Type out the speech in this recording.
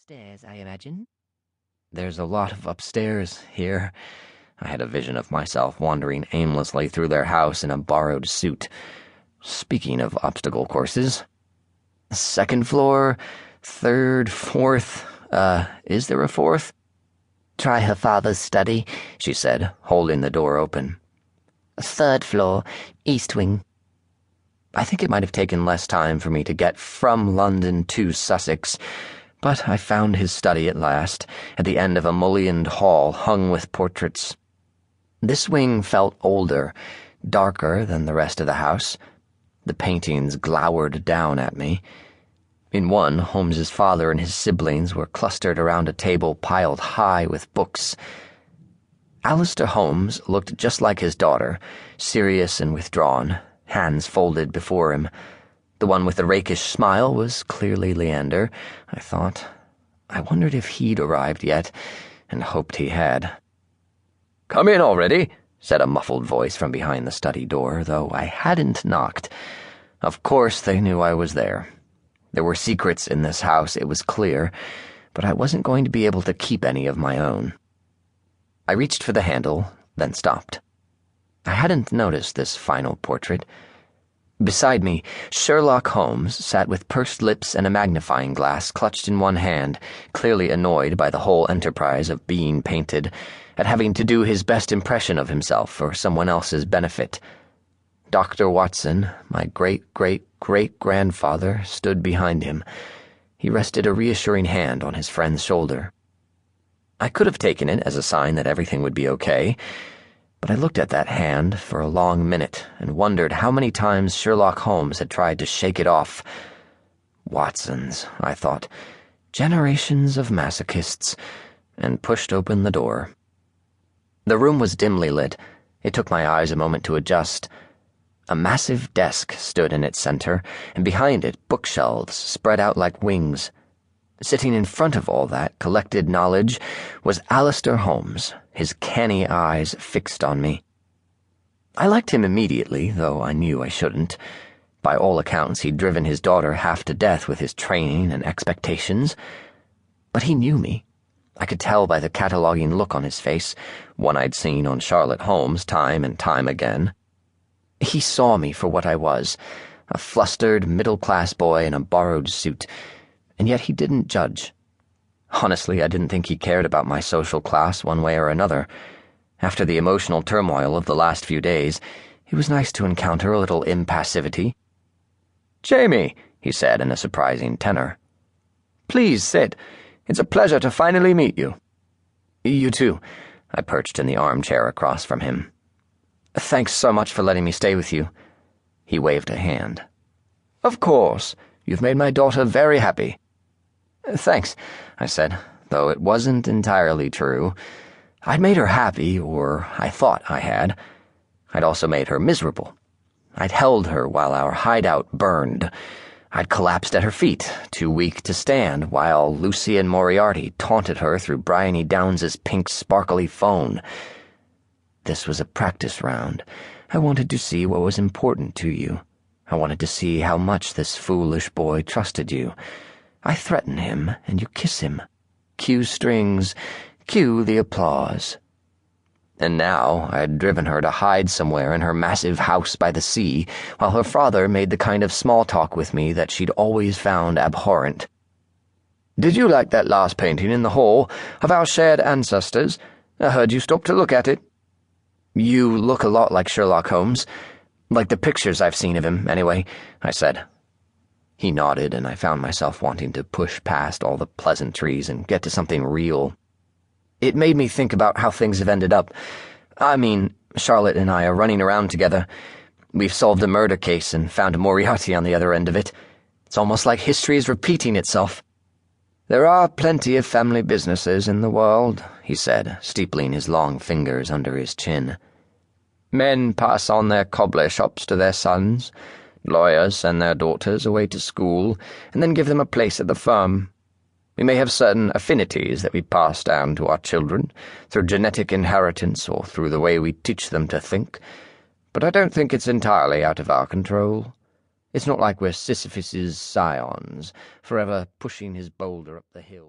Upstairs, I imagine. There's a lot of upstairs here. I had a vision of myself wandering aimlessly through their house in a borrowed suit. Speaking of obstacle courses. Second floor, third, fourth, is there a fourth? Try her father's study, she said, holding the door open. Third floor, east wing. I think it might have taken less time for me to get from London to Sussex, but I found his study at last, at the end of a mullioned hall hung with portraits. This wing felt older, darker than the rest of the house. The paintings glowered down at me. In one, Holmes's father and his siblings were clustered around a table piled high with books. Alistair Holmes looked just like his daughter, serious and withdrawn, hands folded before him. The one with the rakish smile was clearly Leander, I thought. I wondered if he'd arrived yet, and hoped he had. "Come in already," said a muffled voice from behind the study door, though I hadn't knocked. Of course they knew I was there. There were secrets in this house, it was clear, but I wasn't going to be able to keep any of my own. I reached for the handle, then stopped. I hadn't noticed this final portrait. Beside me, Sherlock Holmes sat with pursed lips and a magnifying glass clutched in one hand, clearly annoyed by the whole enterprise of being painted, at having to do his best impression of himself for someone else's benefit. Dr. Watson, my great-great-great-grandfather, stood behind him. He rested a reassuring hand on his friend's shoulder. I could have taken it as a sign that everything would be okay, but I looked at that hand for a long minute and wondered how many times Sherlock Holmes had tried to shake it off. Watsons, I thought, generations of masochists, and pushed open the door. The room was dimly lit. It took my eyes a moment to adjust. A massive desk stood in its center, and behind it bookshelves spread out like wings. Sitting in front of all that collected knowledge was Alistair Holmes, his canny eyes fixed on me. I liked him immediately, though I knew I shouldn't. By all accounts, he'd driven his daughter half to death with his training and expectations. But he knew me. I could tell by the cataloguing look on his face, one I'd seen on Charlotte Holmes time and time again. He saw me for what I was, a flustered middle-class boy in a borrowed suit, and yet he didn't judge. Honestly, I didn't think he cared about my social class one way or another. After the emotional turmoil of the last few days, it was nice to encounter a little impassivity. "Jamie," he said in a surprising tenor. "Please sit. It's a pleasure to finally meet you." "You too." I perched in the armchair across from him. "Thanks so much for letting me stay with you." He waved a hand. "Of course. You've made my daughter very happy." "Thanks," I said, though it wasn't entirely true. I'd made her happy, or I thought I had. I'd also made her miserable. I'd held her while our hideout burned. I'd collapsed at her feet, too weak to stand, while Lucy and Moriarty taunted her through Bryony Downes's pink sparkly phone. This was a practice round. I wanted to see what was important to you. I wanted to see how much this foolish boy trusted you. I threaten him, and you kiss him. Cue strings, cue the applause. And now I'd driven her to hide somewhere in her massive house by the sea, while her father made the kind of small talk with me that she'd always found abhorrent. "Did you like that last painting in the hall of our shared ancestors? I heard you stop to look at it." "You look a lot like Sherlock Holmes. Like the pictures I've seen of him, anyway," I said. He nodded, and I found myself wanting to push past all the pleasantries and get to something real. It made me think about how things have ended up. I mean, Charlotte and I are running around together. We've solved a murder case and found Moriarty on the other end of it. It's almost like history is repeating itself. "There are plenty of family businesses in the world," he said, steepling his long fingers under his chin. "Men pass on their cobbler shops to their sons. Lawyers send their daughters away to school, and then give them a place at the firm. We may have certain affinities that we pass down to our children, through genetic inheritance or through the way we teach them to think, but I don't think it's entirely out of our control. It's not like we're Sisyphus's scions, forever pushing his boulder up the hill.